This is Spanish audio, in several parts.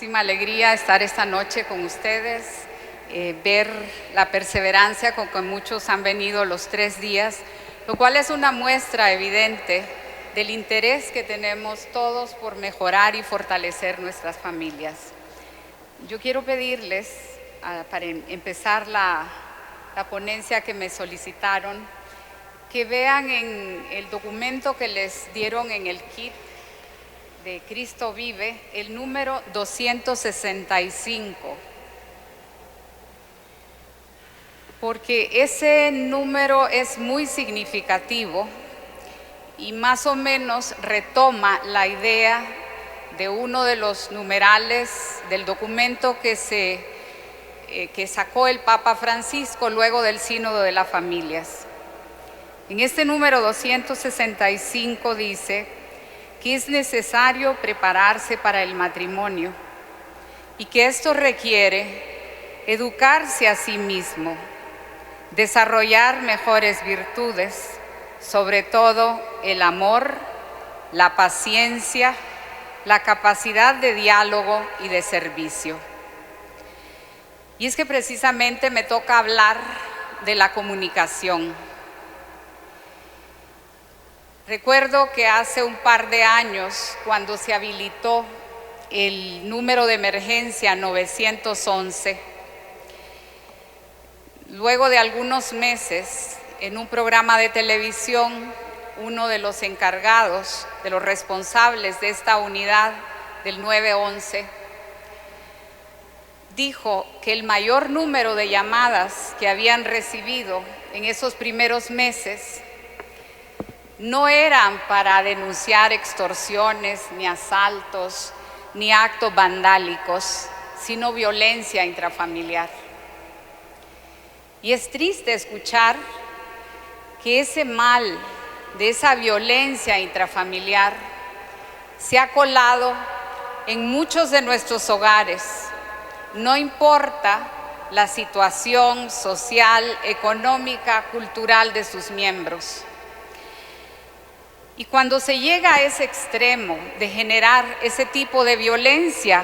muchísima alegría estar esta noche con ustedes, ver la perseverancia con que muchos han venido los 3 días, lo cual es una muestra evidente del interés que tenemos todos por mejorar y fortalecer nuestras familias. Yo quiero pedirles, para empezar la ponencia que me solicitaron, que vean en el documento que les dieron en el kit de Cristo Vive, el número 265, porque ese número es muy significativo y más o menos retoma la idea de uno de los numerales del documento que sacó el Papa Francisco luego del Sínodo de las Familias. En este número 265 dice que es necesario prepararse para el matrimonio y que esto requiere educarse a sí mismo, desarrollar mejores virtudes, sobre todo el amor, la paciencia, la capacidad de diálogo y de servicio. Y es que precisamente me toca hablar de la comunicación. Recuerdo que hace un par de años, cuando se habilitó el número de emergencia 911, luego de algunos meses, en un programa de televisión, uno de los encargados, de los responsables de esta unidad del 911, dijo que el mayor número de llamadas que habían recibido en esos primeros meses no eran para denunciar extorsiones, ni asaltos, ni actos vandálicos, sino violencia intrafamiliar. Y es triste escuchar que ese mal de esa violencia intrafamiliar se ha colado en muchos de nuestros hogares, no importa la situación social, económica, cultural de sus miembros. Y cuando se llega a ese extremo de generar ese tipo de violencia,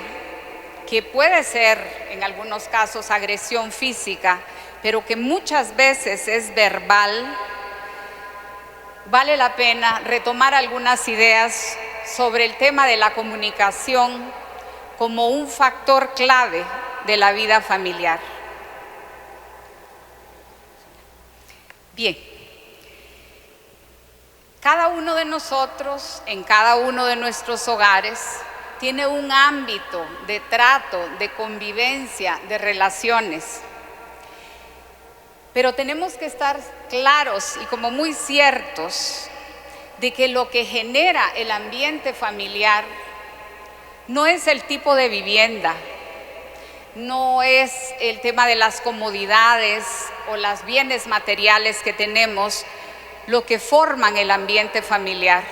que puede ser en algunos casos agresión física, pero que muchas veces es verbal, vale la pena retomar algunas ideas sobre el tema de la comunicación como un factor clave de la vida familiar. Bien. Cada uno de nosotros, en cada uno de nuestros hogares, tiene un ámbito de trato, de convivencia, de relaciones. Pero tenemos que estar claros y como muy ciertos de que lo que genera el ambiente familiar no es el tipo de vivienda, no es el tema de las comodidades o los bienes materiales que tenemos, lo que forman el ambiente familiar.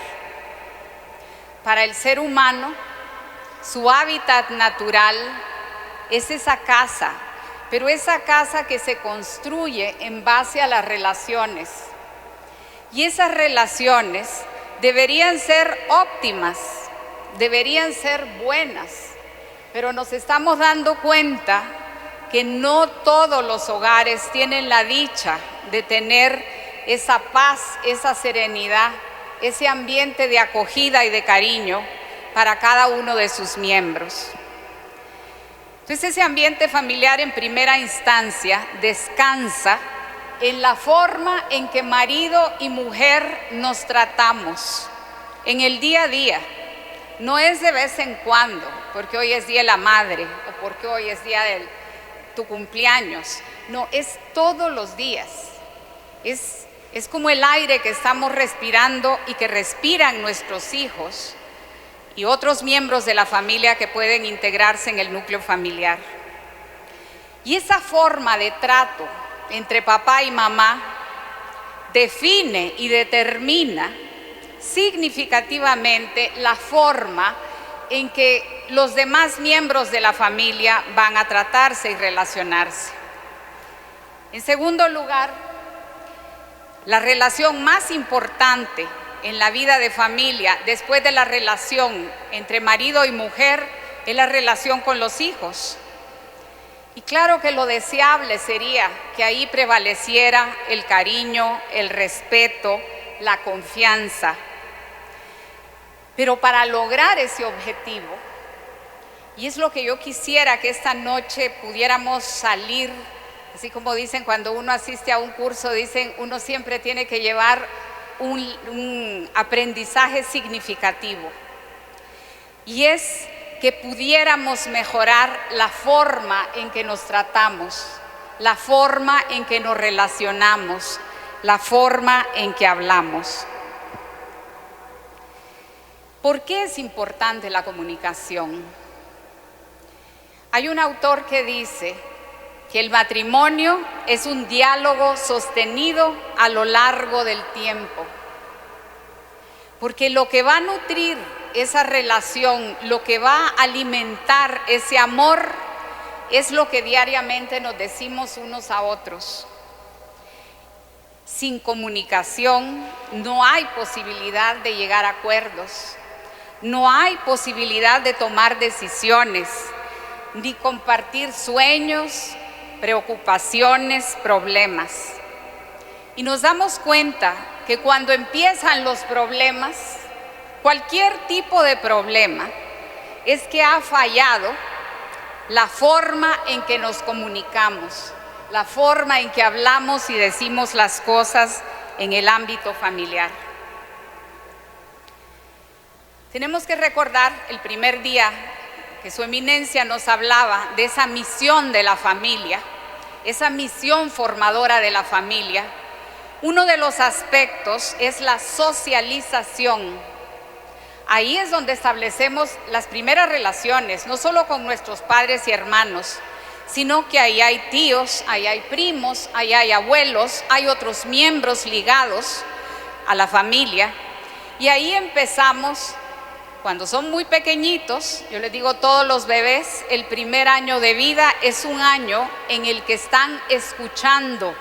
Para el ser humano, su hábitat natural es esa casa, pero esa casa que se construye en base a las relaciones. Y esas relaciones deberían ser óptimas, deberían ser buenas, pero nos estamos dando cuenta que no todos los hogares tienen la dicha de tener esa paz, esa serenidad, ese ambiente de acogida y de cariño para cada uno de sus miembros. Entonces, ese ambiente familiar en primera instancia descansa en la forma en que marido y mujer nos tratamos en el día a día. No es de vez en cuando, porque hoy es día de la madre o porque hoy es día de tu cumpleaños. No, es todos los días. Es como el aire que estamos respirando y que respiran nuestros hijos y otros miembros de la familia que pueden integrarse en el núcleo familiar. Y esa forma de trato entre papá y mamá define y determina significativamente la forma en que los demás miembros de la familia van a tratarse y relacionarse. En segundo lugar, la relación más importante en la vida de familia, después de la relación entre marido y mujer, es la relación con los hijos. Y claro que lo deseable sería que ahí prevaleciera el cariño, el respeto, la confianza. Pero para lograr ese objetivo, y es lo que yo quisiera que esta noche pudiéramos salir, así como dicen cuando uno asiste a un curso, dicen uno siempre tiene que llevar un aprendizaje significativo. Y es que pudiéramos mejorar la forma en que nos tratamos, la forma en que nos relacionamos, la forma en que hablamos. ¿Por qué es importante la comunicación? Hay un autor que dice que el matrimonio es un diálogo sostenido a lo largo del tiempo, porque lo que va a nutrir esa relación, lo que va a alimentar ese amor, es lo que diariamente nos decimos unos a otros. Sin comunicación no hay posibilidad de llegar a acuerdos, no hay posibilidad de tomar decisiones, ni compartir sueños, preocupaciones, problemas. Y nos damos cuenta que cuando empiezan los problemas, cualquier tipo de problema, es que ha fallado la forma en que nos comunicamos, la forma en que hablamos y decimos las cosas en el ámbito familiar. Tenemos que recordar el primer día que su eminencia nos hablaba de esa misión de la familia, esa misión formadora de la familia. Uno de los aspectos es la socialización. Ahí es donde establecemos las primeras relaciones, no solo con nuestros padres y hermanos, sino que ahí hay tíos, ahí hay primos, ahí hay abuelos, hay otros miembros ligados a la familia. Y ahí empezamos, cuando son muy pequeñitos, yo les digo, todos los bebés, el primer año de vida es un año en el que están escuchando.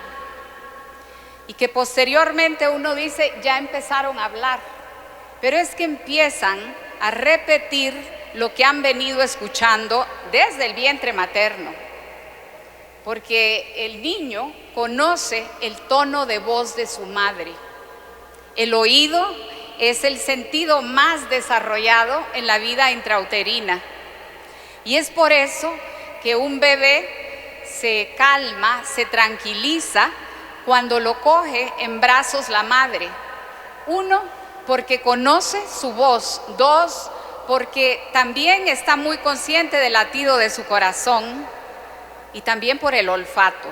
Y que posteriormente uno dice, ya empezaron a hablar. Pero es que empiezan a repetir lo que han venido escuchando desde el vientre materno. Porque el niño conoce el tono de voz de su madre. El oído es el sentido más desarrollado en la vida intrauterina. Y es por eso que un bebé se calma, se tranquiliza cuando lo coge en brazos la madre. Uno, porque conoce su voz. Dos, porque también está muy consciente del latido de su corazón. Y también por el olfato.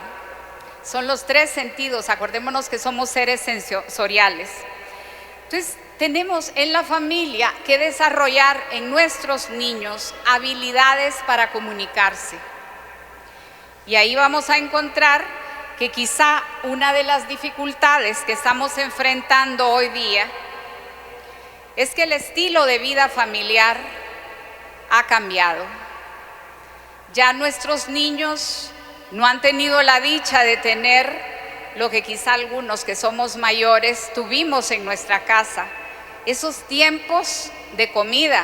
Son los tres sentidos, acordémonos que somos seres sensoriales. Entonces, tenemos en la familia que desarrollar en nuestros niños habilidades para comunicarse. Y ahí vamos a encontrar que quizá una de las dificultades que estamos enfrentando hoy día es que el estilo de vida familiar ha cambiado. Ya nuestros niños no han tenido la dicha de tener lo que quizá algunos que somos mayores tuvimos en nuestra casa. Esos tiempos de comida,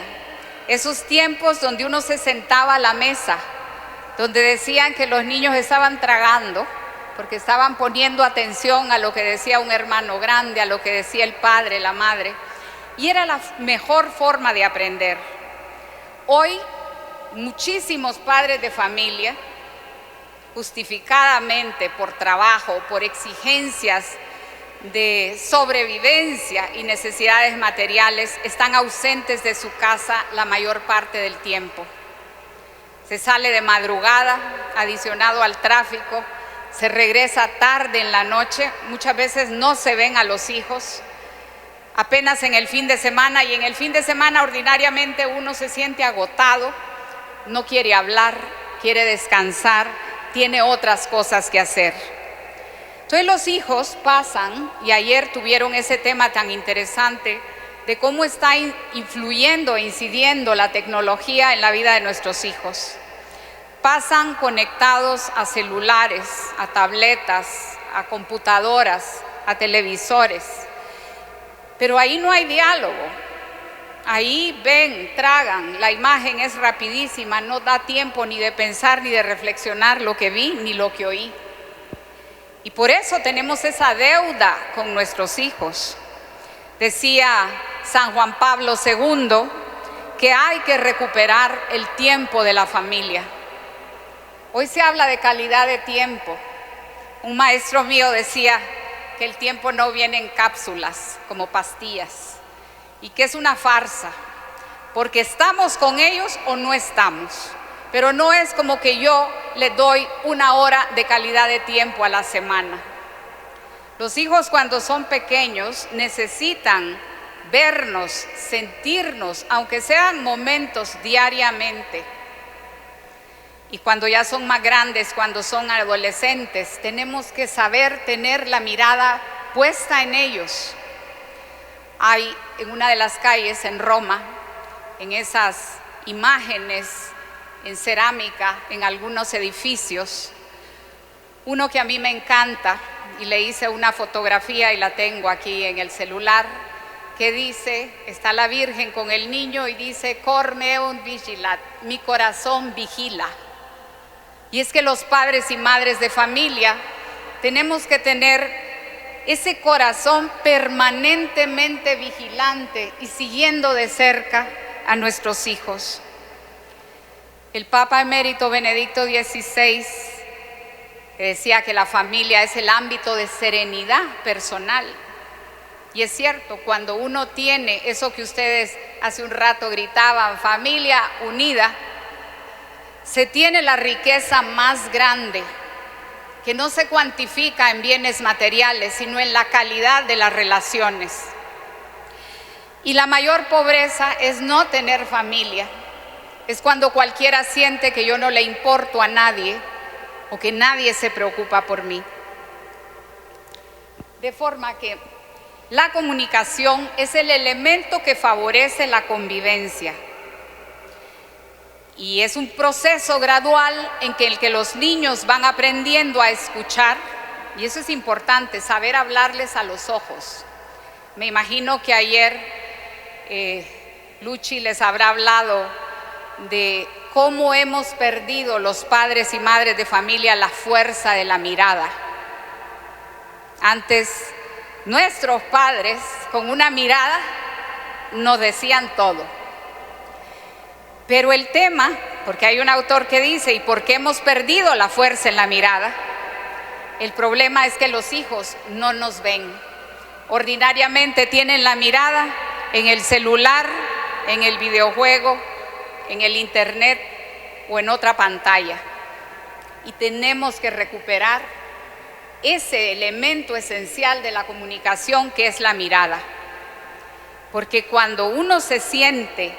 esos tiempos donde uno se sentaba a la mesa, donde decían que los niños estaban tragando, porque estaban poniendo atención a lo que decía un hermano grande, a lo que decía el padre, la madre, y era la mejor forma de aprender. Hoy, muchísimos padres de familia, justificadamente por trabajo, por exigencias de sobrevivencia y necesidades materiales, están ausentes de su casa la mayor parte del tiempo. Se sale de madrugada, adicionado al tráfico, se regresa tarde en la noche, muchas veces no se ven a los hijos, apenas en el fin de semana, y en el fin de semana ordinariamente uno se siente agotado, no quiere hablar, quiere descansar, tiene otras cosas que hacer. Entonces los hijos pasan, y ayer tuvieron ese tema tan interesante de cómo está influyendo e incidiendo la tecnología en la vida de nuestros hijos. Pasan conectados a celulares, a tabletas, a computadoras, a televisores, pero ahí no hay diálogo. Ahí ven, tragan, la imagen es rapidísima, no da tiempo ni de pensar ni de reflexionar lo que vi ni lo que oí. Y por eso tenemos esa deuda con nuestros hijos. Decía San Juan Pablo II que hay que recuperar el tiempo de la familia. Hoy se habla de calidad de tiempo. Un maestro mío decía que el tiempo no viene en cápsulas, como pastillas, y que es una farsa, porque estamos con ellos o no estamos. Pero no es como que yo le doy 1 hora de calidad de tiempo a la semana. Los hijos cuando son pequeños necesitan vernos, sentirnos, aunque sean momentos diariamente. Y cuando ya son más grandes, cuando son adolescentes, tenemos que saber tener la mirada puesta en ellos. Hay en una de las calles en Roma, en esas imágenes en cerámica, en algunos edificios, uno que a mí me encanta, y le hice una fotografía y la tengo aquí en el celular, que dice, está la Virgen con el niño y dice, cor meum vigilat, mi corazón vigila. Y es que los padres y madres de familia tenemos que tener ese corazón permanentemente vigilante y siguiendo de cerca a nuestros hijos. El Papa Emérito Benedicto XVI decía que la familia es el ámbito de serenidad personal. Y es cierto, cuando uno tiene eso que ustedes hace un rato gritaban, familia unida, se tiene la riqueza más grande, que no se cuantifica en bienes materiales, sino en la calidad de las relaciones. Y la mayor pobreza es no tener familia. Es cuando cualquiera siente que yo no le importo a nadie o que nadie se preocupa por mí. De forma que la comunicación es el elemento que favorece la convivencia. Y es un proceso gradual en que el que los niños van aprendiendo a escuchar, y eso es importante, saber hablarles a los ojos. Me imagino que ayer Luchi les habrá hablado de cómo hemos perdido los padres y madres de familia la fuerza de la mirada. Antes, nuestros padres con una mirada nos decían todo. Pero el tema, porque hay un autor que dice, ¿y por qué hemos perdido la fuerza en la mirada? El problema es que los hijos no nos ven. Ordinariamente tienen la mirada en el celular, en el videojuego, en el internet o en otra pantalla. Y tenemos que recuperar ese elemento esencial de la comunicación que es la mirada. Porque cuando uno se siente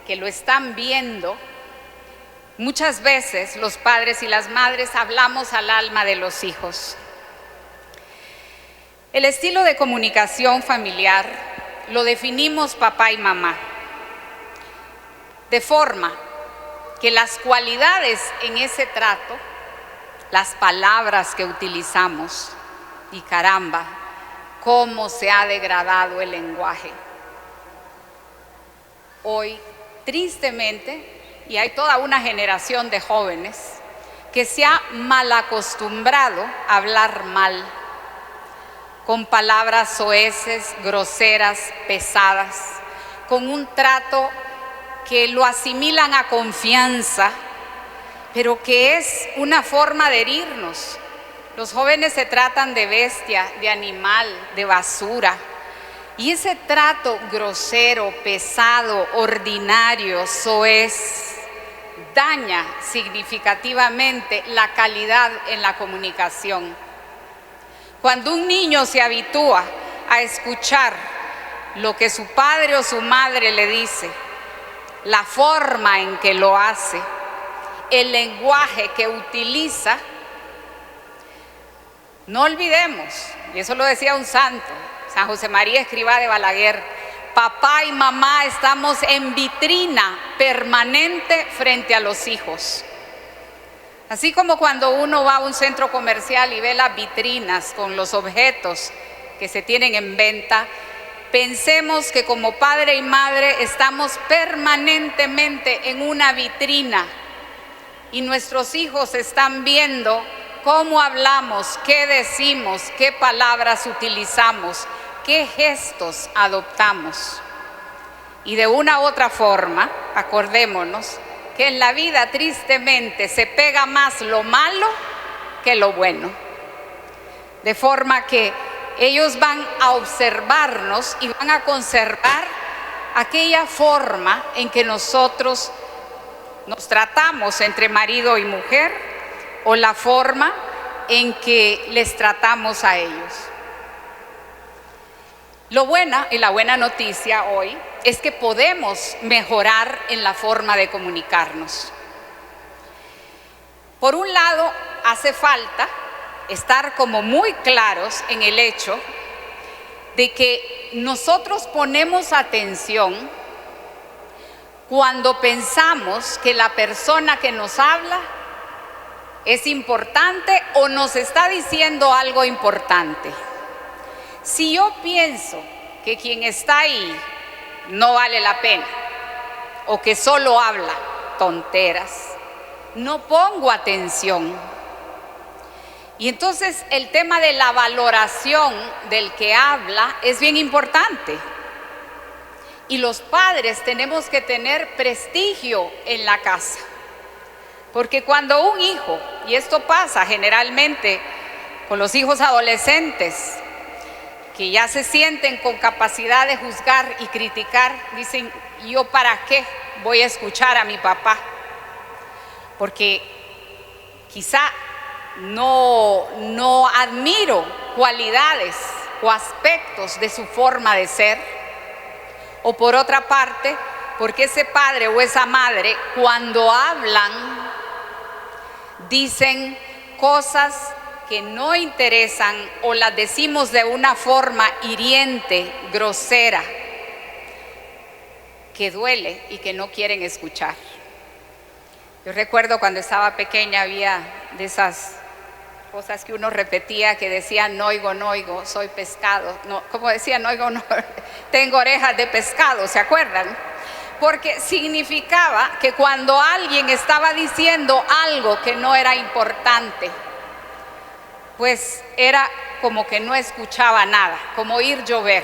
que lo están viendo, muchas veces los padres y las madres hablamos al alma de los hijos. El estilo de comunicación familiar lo definimos papá y mamá, de forma que las cualidades en ese trato, las palabras que utilizamos, y caramba, cómo se ha degradado el lenguaje. Hoy, tristemente, y hay toda una generación de jóvenes que se ha mal acostumbrado a hablar mal, con palabras soeces, groseras, pesadas, con un trato que lo asimilan a confianza, pero que es una forma de herirnos. Los jóvenes se tratan de bestia, de animal, de basura. Y ese trato grosero, pesado, ordinario, soez, daña significativamente la calidad en la comunicación. Cuando un niño se habitúa a escuchar lo que su padre o su madre le dice, la forma en que lo hace, el lenguaje que utiliza, no olvidemos, y eso lo decía un santo, San José María Escrivá de Balaguer, papá y mamá estamos en vitrina permanente frente a los hijos. Así como cuando uno va a un centro comercial y ve las vitrinas con los objetos que se tienen en venta, pensemos que como padre y madre estamos permanentemente en una vitrina y nuestros hijos están viendo cómo hablamos, qué decimos, qué palabras utilizamos, qué gestos adoptamos. Y de una u otra forma, acordémonos que en la vida tristemente se pega más lo malo que lo bueno. De forma que ellos van a observarnos y van a conservar aquella forma en que nosotros nos tratamos entre marido y mujer o la forma en que les tratamos a ellos. Lo buena y la buena noticia hoy es que podemos mejorar en la forma de comunicarnos. Por un lado, hace falta estar como muy claros en el hecho de que nosotros ponemos atención cuando pensamos que la persona que nos habla es importante o nos está diciendo algo importante. Si yo pienso que quien está ahí no vale la pena o que solo habla tonteras, no pongo atención. Y entonces el tema de la valoración del que habla es bien importante. Y los padres tenemos que tener prestigio en la casa. Porque cuando un hijo, y esto pasa generalmente con los hijos adolescentes, que ya se sienten con capacidad de juzgar y criticar, dicen, ¿yo para qué voy a escuchar a mi papá? Porque quizá no admiro cualidades o aspectos de su forma de ser. O por otra parte, porque ese padre o esa madre, cuando hablan, dicen cosas que no interesan o las decimos de una forma hiriente, grosera, que duele y que no quieren escuchar. Yo recuerdo cuando estaba pequeña había de esas cosas que uno repetía que decían no oigo, soy pescado. No, como decía, no oigo, no, tengo orejas de pescado, ¿se acuerdan? Porque significaba que cuando alguien estaba diciendo algo que no era importante, pues era como que no escuchaba nada, como oír llover.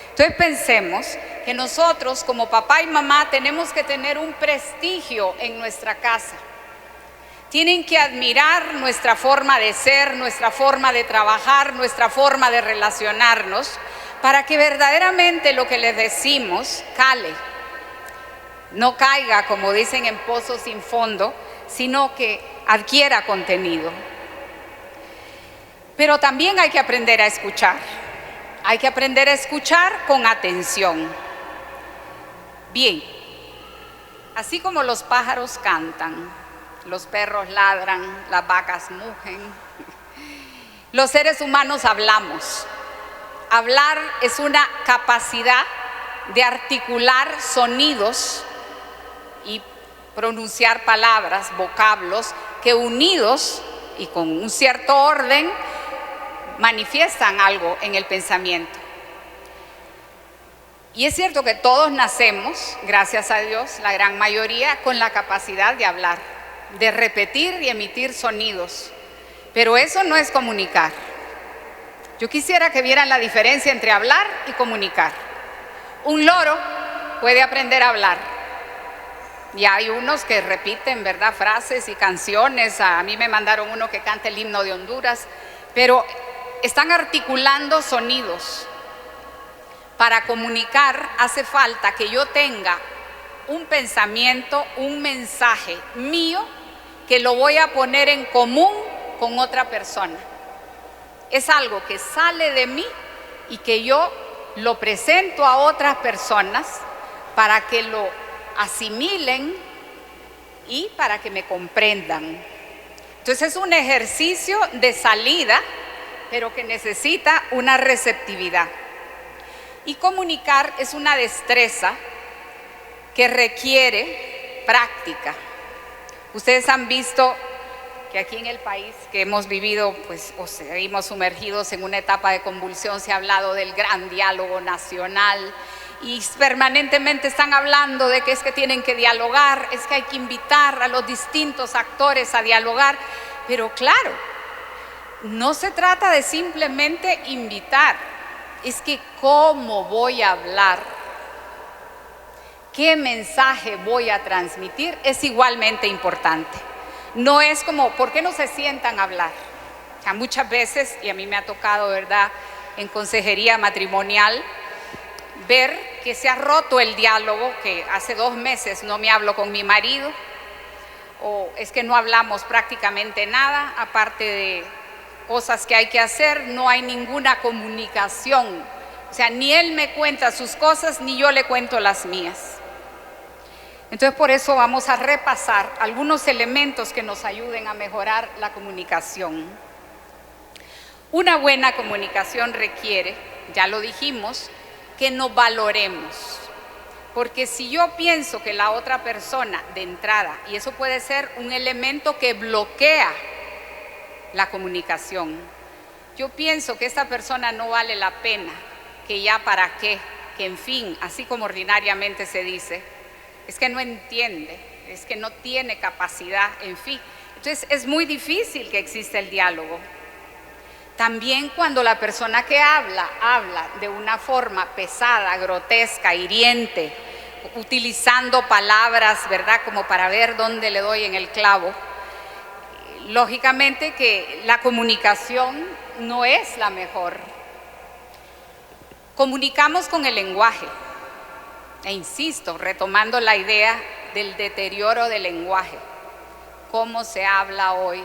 Entonces pensemos que nosotros como papá y mamá tenemos que tener un prestigio en nuestra casa. Tienen que admirar nuestra forma de ser, nuestra forma de trabajar, nuestra forma de relacionarnos, para que verdaderamente lo que les decimos cale. No caiga, como dicen, en pozos sin fondo, sino que adquiera contenido. Pero también hay que aprender a escuchar. Hay que aprender a escuchar con atención. Bien, así como los pájaros cantan, los perros ladran, las vacas mugen, los seres humanos hablamos. Hablar es una capacidad de articular sonidos y pronunciar palabras, vocablos, que unidos y con un cierto orden manifiestan algo en el pensamiento. Y es cierto que todos nacemos, gracias a Dios, la gran mayoría, con la capacidad de hablar, de repetir y emitir sonidos. Pero eso no es comunicar. Yo quisiera que vieran la diferencia entre hablar y comunicar. Un loro puede aprender a hablar. Y hay unos que repiten, ¿verdad?, frases y canciones. A mí me mandaron uno que canta el himno de Honduras. Pero están articulando sonidos. Para comunicar hace falta que yo tenga un pensamiento, un mensaje mío que lo voy a poner en común con otra persona. Es algo que sale de mí y que yo lo presento a otras personas para que lo asimilen y para que me comprendan. Entonces es un ejercicio de salida, pero que necesita una receptividad. Y comunicar es una destreza que requiere práctica. Ustedes han visto que aquí en el país que hemos vivido, pues, o seguimos sumergidos en una etapa de convulsión, se ha hablado del gran diálogo nacional y permanentemente están hablando de que es que tienen que dialogar, es que hay que invitar a los distintos actores a dialogar, pero claro, no se trata de simplemente invitar, es que cómo voy a hablar, qué mensaje voy a transmitir es igualmente importante. No es como, ¿por qué no se sientan a hablar? O sea, muchas veces, y a mí me ha tocado, ¿verdad?, en consejería matrimonial, ver que se ha roto el diálogo, que hace 2 meses no me hablo con mi marido, o es que no hablamos prácticamente nada, aparte de cosas que hay que hacer, no hay ninguna comunicación. O sea, ni él me cuenta sus cosas, ni yo le cuento las mías. Entonces, por eso vamos a repasar algunos elementos que nos ayuden a mejorar la comunicación. Una buena comunicación requiere, ya lo dijimos, que nos valoremos. Porque si yo pienso que la otra persona de entrada, y eso puede ser un elemento que bloquea la comunicación, yo pienso que esta persona no vale la pena, que ya para qué, que en fin, así como ordinariamente se dice, es que no entiende, es que no tiene capacidad, en fin. Entonces es muy difícil que exista el diálogo. También cuando la persona que habla de una forma pesada, grotesca, hiriente, utilizando palabras, ¿verdad?, como para ver dónde le doy en el clavo, lógicamente que la comunicación no es la mejor. Comunicamos con el lenguaje. E insisto, retomando la idea del deterioro del lenguaje, cómo se habla hoy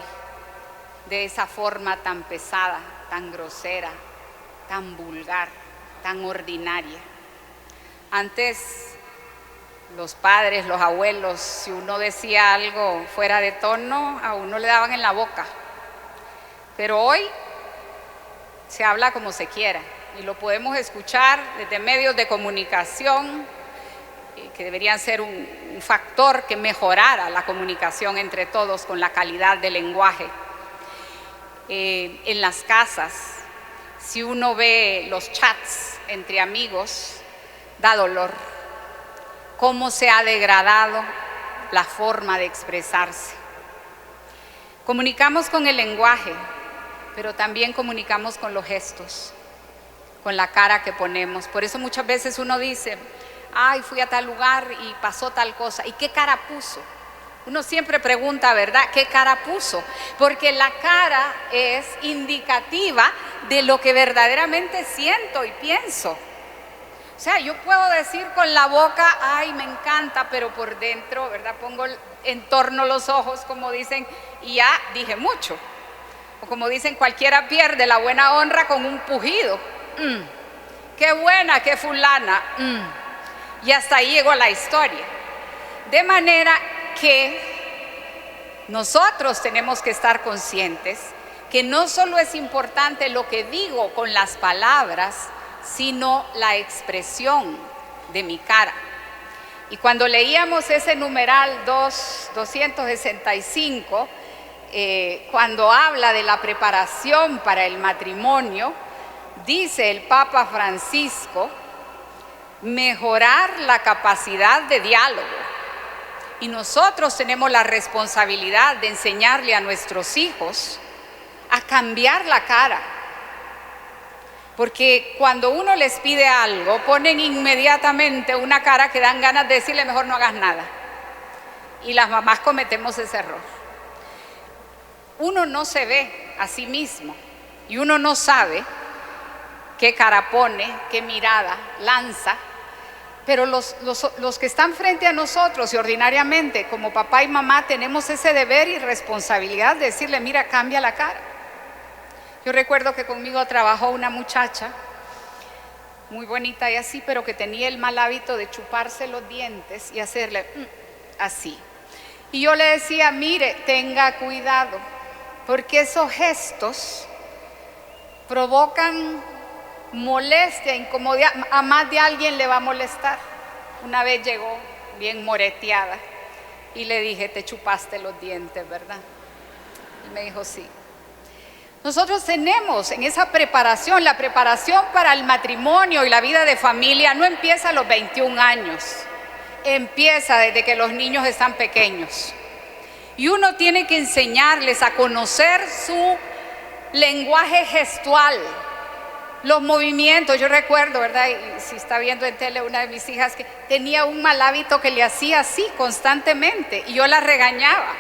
de esa forma tan pesada, tan grosera, tan vulgar, tan ordinaria. Antes, los padres, los abuelos, si uno decía algo fuera de tono, a uno le daban en la boca. Pero hoy se habla como se quiera y lo podemos escuchar desde medios de comunicación que deberían ser un factor que mejorara la comunicación entre todos con la calidad del lenguaje. En las casas, si uno ve los chats entre amigos, da dolor. Cómo se ha degradado la forma de expresarse. Comunicamos con el lenguaje, pero también comunicamos con los gestos, con la cara que ponemos. Por eso muchas veces uno dice, ay, fui a tal lugar y pasó tal cosa. ¿Y qué cara puso? Uno siempre pregunta, ¿verdad? ¿Qué cara puso? Porque la cara es indicativa de lo que verdaderamente siento y pienso. O sea, yo puedo decir con la boca, ay, me encanta, pero por dentro, ¿verdad?, pongo en torno los ojos, como dicen, y ya dije mucho. O como dicen, cualquiera pierde la buena honra con un pujido. Qué buena, qué fulana. Y hasta ahí llegó la historia. De manera que nosotros tenemos que estar conscientes que no solo es importante lo que digo con las palabras, sino la expresión de mi cara. Y cuando leíamos ese numeral 265, cuando habla de la preparación para el matrimonio, dice el Papa Francisco, mejorar la capacidad de diálogo. Y nosotros tenemos la responsabilidad de enseñarle a nuestros hijos a cambiar la cara. Porque cuando uno les pide algo, ponen inmediatamente una cara que dan ganas de decirle, mejor no hagas nada. Y las mamás cometemos ese error. Uno no se ve a sí mismo y uno no sabe qué cara pone, qué mirada lanza, pero los que están frente a nosotros y ordinariamente como papá y mamá tenemos ese deber y responsabilidad de decirle, mira, cambia la cara. Yo recuerdo que conmigo trabajó una muchacha muy bonita y así, pero que tenía el mal hábito de chuparse los dientes y hacerle así. Y yo le decía, mire, tenga cuidado, porque esos gestos provocan molestia, incomodidad, a más de alguien le va a molestar. Una vez llegó bien moreteada y le dije, te chupaste los dientes, ¿verdad? Él me dijo, sí. Nosotros tenemos en esa preparación, la preparación para el matrimonio y la vida de familia no empieza a los 21 años, empieza desde que los niños están pequeños. Y uno tiene que enseñarles a conocer su lenguaje gestual, los movimientos. Yo recuerdo, ¿verdad? Y si está viendo en tele una de mis hijas que tenía un mal hábito que le hacía así constantemente y yo la regañaba.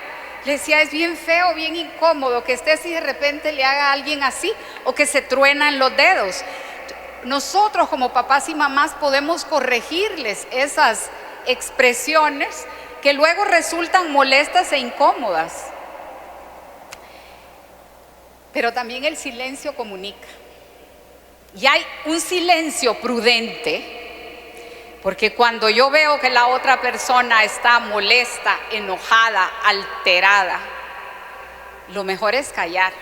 Le decía, es bien feo, bien incómodo que estés y de repente le haga a alguien así o que se truenan los dedos. Nosotros como papás y mamás podemos corregirles esas expresiones que luego resultan molestas e incómodas. Pero también el silencio comunica. Y hay un silencio prudente, porque cuando yo veo que la otra persona está molesta, enojada, alterada, lo mejor es callar.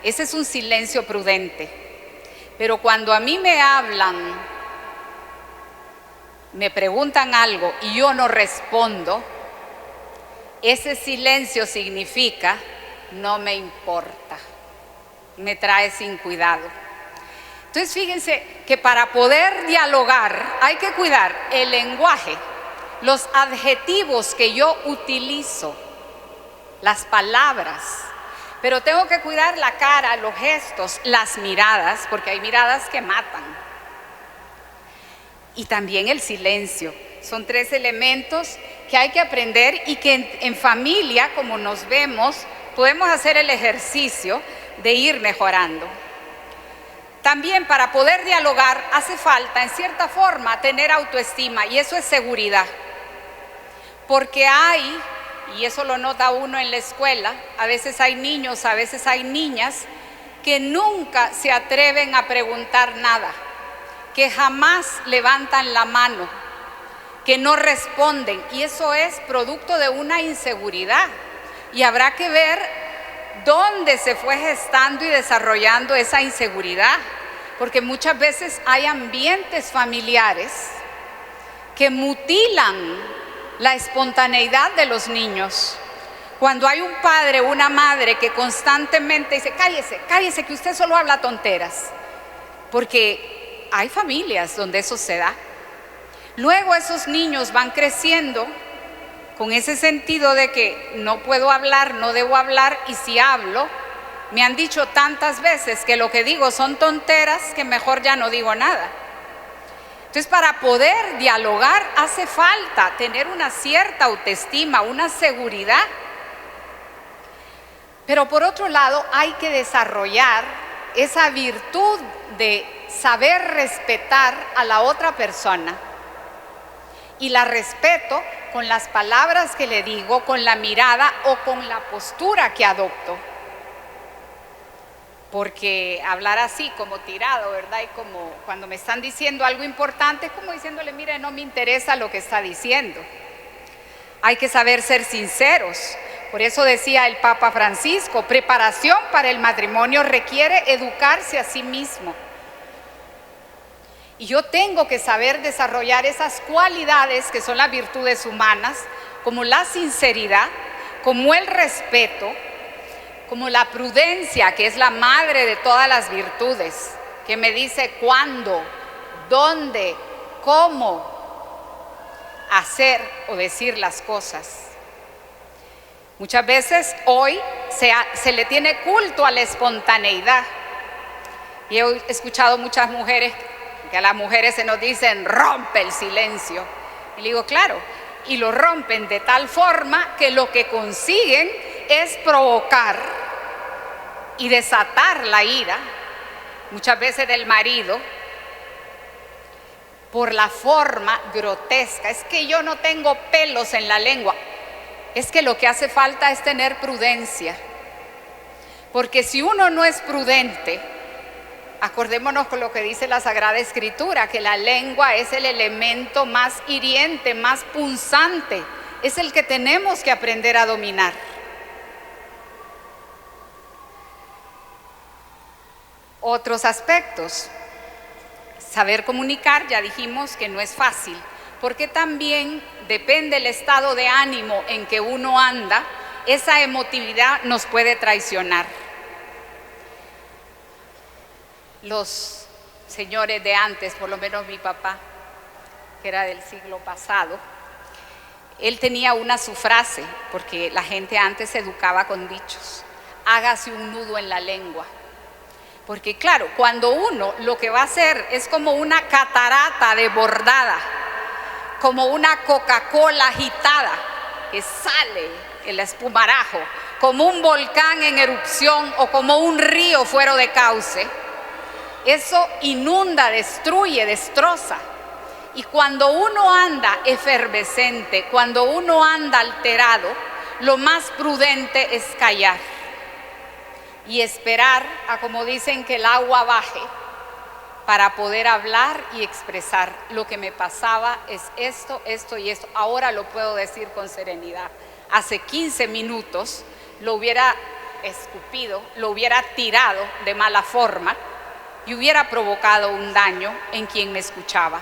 Ese es un silencio prudente. Pero cuando a mí me hablan, me preguntan algo y yo no respondo, ese silencio significa no me importa, me trae sin cuidado. Entonces fíjense que para poder dialogar hay que cuidar el lenguaje, los adjetivos que yo utilizo, las palabras, pero tengo que cuidar la cara, los gestos, las miradas, porque hay miradas que matan. Y también el silencio. Son 3 elementos que hay que aprender y que en familia, como nos vemos, podemos hacer el ejercicio de ir mejorando. También para poder dialogar hace falta, en cierta forma, tener autoestima, y eso es seguridad. Porque hay, y eso lo nota uno en la escuela, a veces hay niños, a veces hay niñas que nunca se atreven a preguntar nada, que jamás levantan la mano, que no responden, y eso es producto de una inseguridad. Y habrá que ver dónde se fue gestando y desarrollando esa inseguridad, porque muchas veces hay ambientes familiares que mutilan la espontaneidad de los niños. Cuando hay un padre o una madre que constantemente dice, cállese, cállese, que usted solo habla tonteras, porque hay familias donde eso se da. Luego esos niños van creciendo con ese sentido de que no puedo hablar, no debo hablar, y si hablo, me han dicho tantas veces que lo que digo son tonteras que mejor ya no digo nada. Entonces, para poder dialogar hace falta tener una cierta autoestima, una seguridad. Pero por otro lado, hay que desarrollar esa virtud de saber respetar a la otra persona. Y la respeto con las palabras que le digo, con la mirada o con la postura que adopto. Porque hablar así como tirado, ¿verdad? Y como cuando me están diciendo algo importante, es como diciéndole, mire, no me interesa lo que está diciendo. Hay que saber ser sinceros. Por eso decía el Papa Francisco, preparación para el matrimonio requiere educarse a sí mismo. Y yo tengo que saber desarrollar esas cualidades que son las virtudes humanas, como la sinceridad, como el respeto, como la prudencia, que es la madre de todas las virtudes, que me dice cuándo, dónde, cómo hacer o decir las cosas. Muchas veces hoy se le tiene culto a la espontaneidad. Y he escuchado muchas mujeres, que a las mujeres se nos dicen, rompe el silencio. Y le digo, claro, y lo rompen de tal forma que lo que consiguen es provocar y desatar la ira, muchas veces del marido, por la forma grotesca. Es que yo no tengo pelos en la lengua. Es que lo que hace falta es tener prudencia, porque si uno no es prudente, acordémonos con lo que dice la Sagrada Escritura, que la lengua es el elemento más hiriente, más punzante, es el que tenemos que aprender a dominar. Otros aspectos, saber comunicar, ya dijimos que no es fácil, porque también depende el estado de ánimo en que uno anda, esa emotividad nos puede traicionar. Los señores de antes, por lo menos mi papá, que era del siglo pasado, él tenía su frase, porque la gente antes se educaba con dichos: hágase un nudo en la lengua. Porque claro, cuando uno lo que va a hacer es como una catarata desbordada, como una Coca-Cola agitada que sale el espumarajo, como un volcán en erupción o como un río fuera de cauce, eso inunda, destruye, destroza. Y cuando uno anda efervescente, cuando uno anda alterado, lo más prudente es callar y esperar a, como dicen, que el agua baje para poder hablar y expresar: lo que me pasaba es esto, esto y esto. Ahora lo puedo decir con serenidad. Hace 15 minutos lo hubiera escupido, lo hubiera tirado de mala forma y hubiera provocado un daño en quien me escuchaba.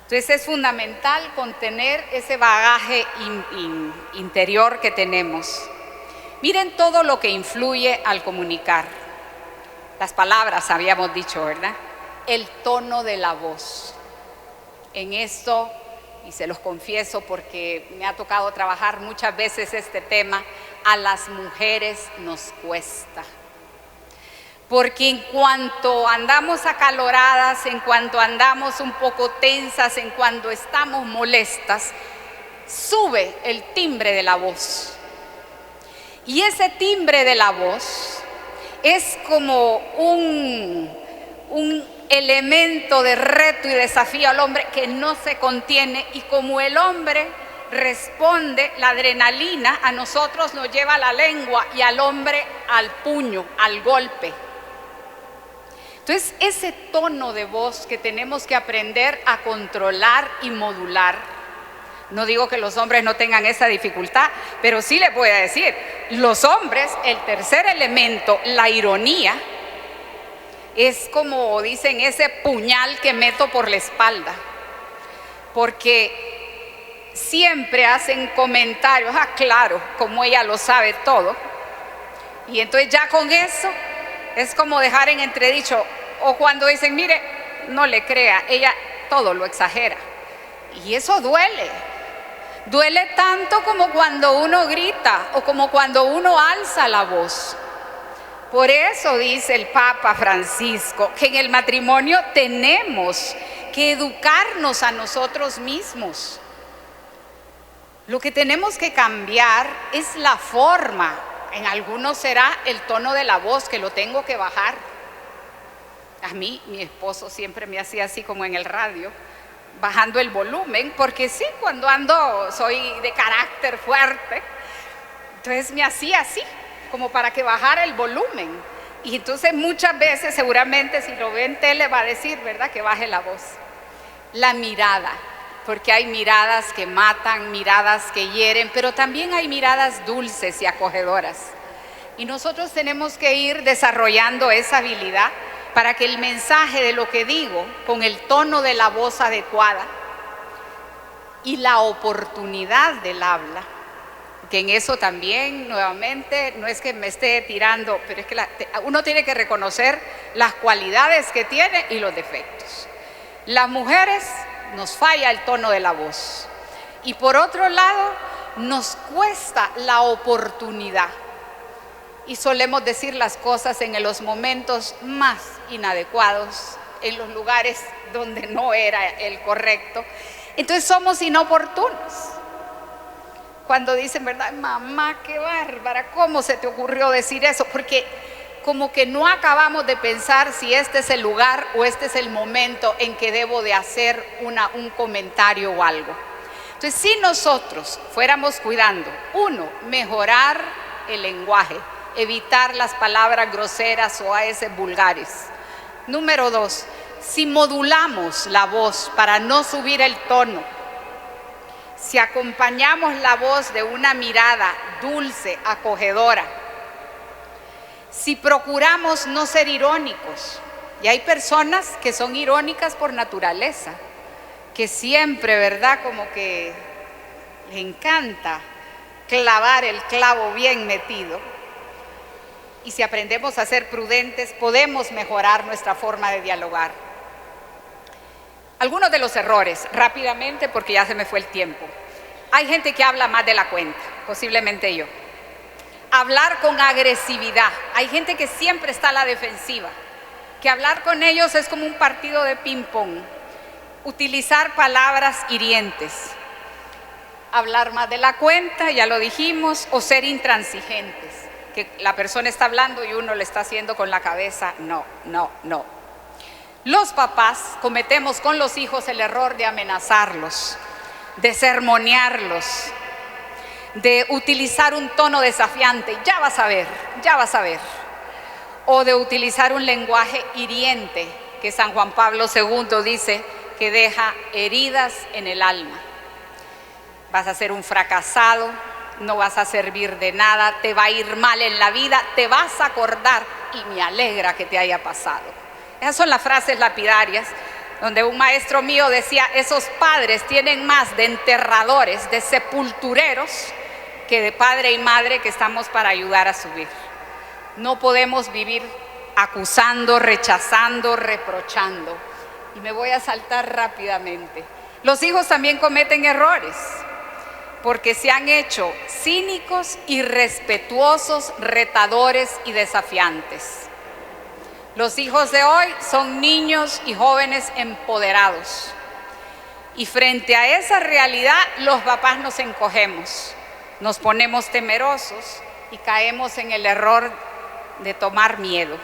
Entonces es fundamental contener ese bagaje interior que tenemos. Miren todo lo que influye al comunicar. Las palabras, habíamos dicho, ¿verdad? El tono de la voz. En esto, y se los confieso porque me ha tocado trabajar muchas veces este tema, a las mujeres nos cuesta. Porque en cuanto andamos acaloradas, en cuanto andamos un poco tensas, en cuanto estamos molestas, sube el timbre de la voz. Y ese timbre de la voz es como un elemento de reto y desafío al hombre que no se contiene, y como el hombre responde, la adrenalina a nosotros nos lleva a la lengua y al hombre al puño, al golpe. Entonces, ese tono de voz que tenemos que aprender a controlar y modular. No digo que los hombres no tengan esa dificultad, pero sí les voy a decir, los hombres, el tercer elemento, la ironía, es como dicen, ese puñal que meto por la espalda. Porque siempre hacen comentarios: ah, claro, como ella lo sabe todo. Y entonces ya con eso es como dejar en entredicho. O cuando dicen: mire, no le crea, ella todo lo exagera. Y eso duele. Duele tanto como cuando uno grita o como cuando uno alza la voz. Por eso dice el Papa Francisco que en el matrimonio tenemos que educarnos a nosotros mismos. Lo que tenemos que cambiar es la forma. En algunos será el tono de la voz, que lo tengo que bajar. A mí, mi esposo siempre me hacía así como en el radio, bajando el volumen, porque sí, cuando ando, soy de carácter fuerte, entonces me hacía así, como para que bajara el volumen. Y entonces muchas veces, seguramente si lo ve en tele va a decir, ¿verdad?, que baje la voz. La mirada, porque hay miradas que matan, miradas que hieren, pero también hay miradas dulces y acogedoras. Y nosotros tenemos que ir desarrollando esa habilidad para que el mensaje de lo que digo, con el tono de la voz adecuada y la oportunidad del habla, que en eso también, nuevamente, no es que me esté tirando, pero es que uno tiene que reconocer las cualidades que tiene y los defectos. Las mujeres nos falla el tono de la voz, y por otro lado nos cuesta la oportunidad. Y solemos decir las cosas en los momentos más inadecuados, en los lugares donde no era el correcto. Entonces somos inoportunos. Cuando dicen, ¿verdad?, mamá, qué bárbara, ¿cómo se te ocurrió decir eso? Porque como que no acabamos de pensar si este es el lugar o este es el momento en que debo de hacer un comentario o algo. Entonces, si nosotros fuéramos cuidando, uno, mejorar el lenguaje, evitar las palabras groseras o a veces vulgares. Número 2, si modulamos la voz para no subir el tono, si acompañamos la voz de una mirada dulce, acogedora, si procuramos no ser irónicos, y hay personas que son irónicas por naturaleza, que siempre, ¿verdad?, como que les encanta clavar el clavo bien metido. Y si aprendemos a ser prudentes, podemos mejorar nuestra forma de dialogar. Algunos de los errores, rápidamente porque ya se me fue el tiempo. Hay gente que habla más de la cuenta, posiblemente yo. Hablar con agresividad. Hay gente que siempre está a la defensiva, que hablar con ellos es como un partido de ping-pong. Utilizar palabras hirientes. Hablar más de la cuenta, ya lo dijimos, o ser intransigentes. Que la persona está hablando y uno le está haciendo con la cabeza, no, no, no. Los papás cometemos con los hijos el error de amenazarlos, de sermonearlos, de utilizar un tono desafiante, ya vas a ver, ya vas a ver. O de utilizar un lenguaje hiriente, que San Juan Pablo II dice que deja heridas en el alma. Vas a ser un fracasado, no vas a servir de nada, te va a ir mal en la vida, te vas a acordar y me alegra que te haya pasado. Esas son las frases lapidarias, donde un maestro mío decía, esos padres tienen más de enterradores, de sepultureros, que de padre y madre que estamos para ayudar a subir. No podemos vivir acusando, rechazando, reprochando. Y me voy a saltar rápidamente. Los hijos también cometen errores, porque se han hecho cínicos, irrespetuosos, retadores y desafiantes. Los hijos de hoy son niños y jóvenes empoderados. Y frente a esa realidad, los papás nos encogemos, nos ponemos temerosos y caemos en el error de tomar miedo.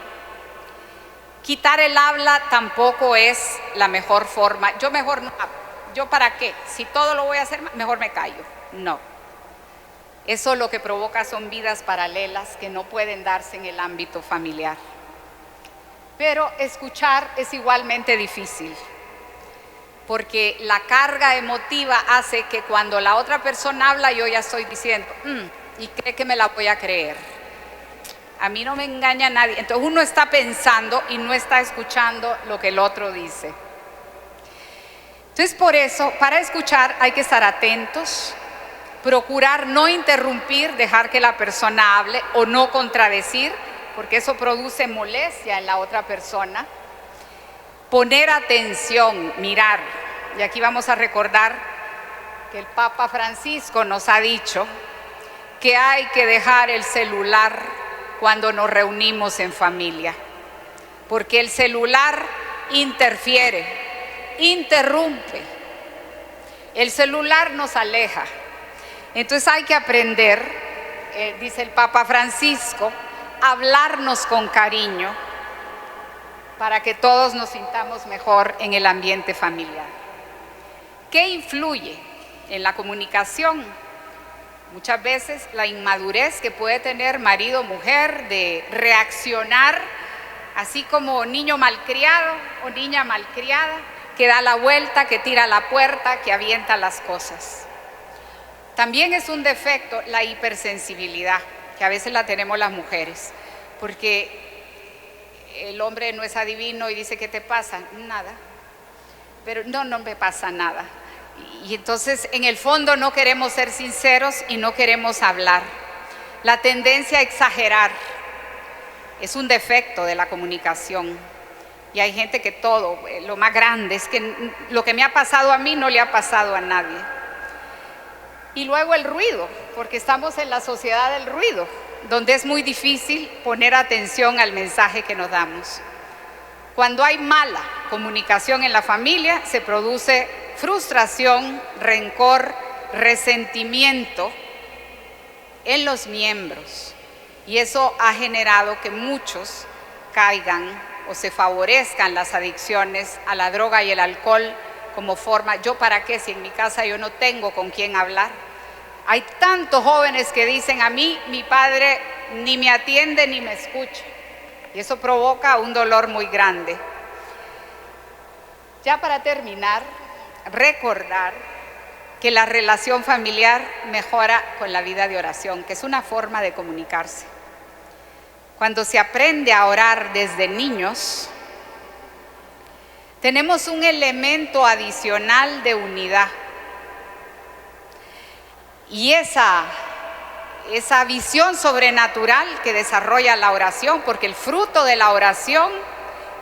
Quitar el habla tampoco es la mejor forma. Yo mejor no hablo. ¿Yo para qué? Si todo lo voy a hacer, mejor me callo. No. Eso lo que provoca son vidas paralelas que no pueden darse en el ámbito familiar. Pero escuchar es igualmente difícil, porque la carga emotiva hace que cuando la otra persona habla, yo ya estoy diciendo, y cree que me la voy a creer. A mí no me engaña nadie. Entonces uno está pensando y no está escuchando lo que el otro dice. Entonces por eso, para escuchar hay que estar atentos, procurar no interrumpir, dejar que la persona hable o no contradecir, porque eso produce molestia en la otra persona. Poner atención, mirar. Y aquí vamos a recordar que el Papa Francisco nos ha dicho que hay que dejar el celular cuando nos reunimos en familia, porque el celular interfiere, interrumpe. El celular nos aleja. Entonces hay que aprender, dice el Papa Francisco, hablarnos con cariño para que todos nos sintamos mejor en el ambiente familiar. ¿Qué influye en la comunicación? Muchas veces la inmadurez que puede tener marido o mujer de reaccionar así como niño malcriado o niña malcriada, que da la vuelta, que tira la puerta, que avienta las cosas. También es un defecto la hipersensibilidad, que a veces la tenemos las mujeres, porque el hombre no es adivino y dice, ¿qué te pasa? Nada. Pero no me pasa nada. Y entonces en el fondo no queremos ser sinceros y no queremos hablar. La tendencia a exagerar es un defecto de la comunicación. Y hay gente que todo, lo más grande es que lo que me ha pasado a mí no le ha pasado a nadie. Y luego el ruido, porque estamos en la sociedad del ruido, donde es muy difícil poner atención al mensaje que nos damos. Cuando hay mala comunicación en la familia, se produce frustración, rencor, resentimiento en los miembros. Y eso ha generado que muchos caigan o se favorezcan las adicciones a la droga y el alcohol como forma, ¿yo para qué? Si en mi casa yo no tengo con quién hablar. Hay tantos jóvenes que dicen, a mí mi padre ni me atiende ni me escucha. Y eso provoca un dolor muy grande. Ya para terminar, recordar que la relación familiar mejora con la vida de oración, que es una forma de comunicarse. Cuando se aprende a orar desde niños, tenemos un elemento adicional de unidad. Y esa esa visión sobrenatural que desarrolla la oración, porque el fruto de la oración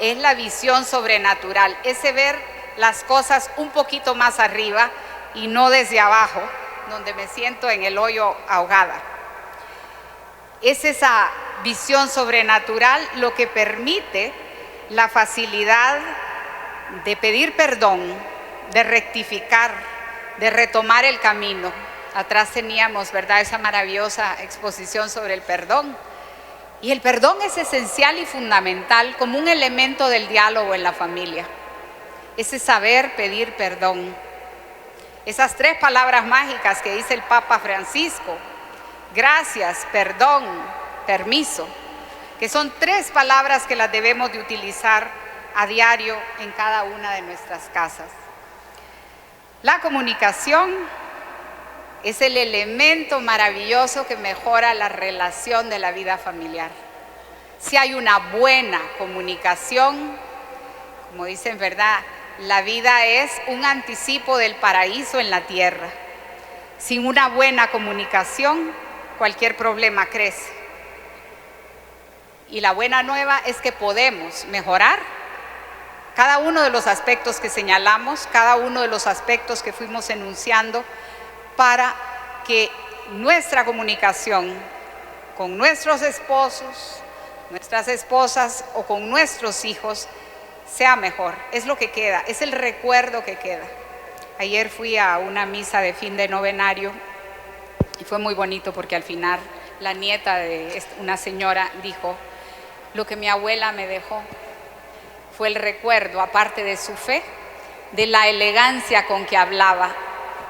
es la visión sobrenatural, ese ver las cosas un poquito más arriba y no desde abajo, donde me siento en el hoyo ahogada. Es esa visión sobrenatural lo que permite la facilidad de pedir perdón, de rectificar, de retomar el camino. Atrás teníamos, ¿verdad?, esa maravillosa exposición sobre el perdón. Y el perdón es esencial y fundamental como un elemento del diálogo en la familia. Ese saber pedir perdón. Esas 3 palabras mágicas que dice el Papa Francisco: gracias, perdón, permiso, que son 3 palabras que las debemos de utilizar a diario en cada una de nuestras casas. La comunicación es el elemento maravilloso que mejora la relación de la vida familiar. Si hay una buena comunicación, como dicen, ¿verdad?, la vida es un anticipo del paraíso en la tierra. Sin una buena comunicación, cualquier problema crece. Y la buena nueva es que podemos mejorar cada uno de los aspectos que señalamos, cada uno de los aspectos que fuimos enunciando, para que nuestra comunicación con nuestros esposos, nuestras esposas o con nuestros hijos sea mejor. Es lo que queda, es el recuerdo que queda. Ayer fui a una misa de fin de novenario y fue muy bonito porque al final la nieta de una señora dijo: lo que mi abuela me dejó fue el recuerdo, aparte de su fe, de la elegancia con que hablaba,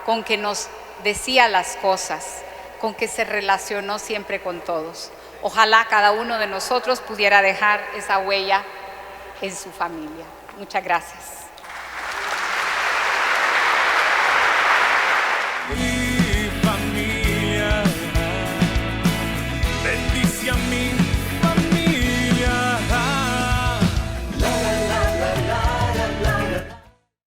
con que nos decía las cosas, con que se relacionó siempre con todos. Ojalá cada uno de nosotros pudiera dejar esa huella en su familia. Muchas gracias.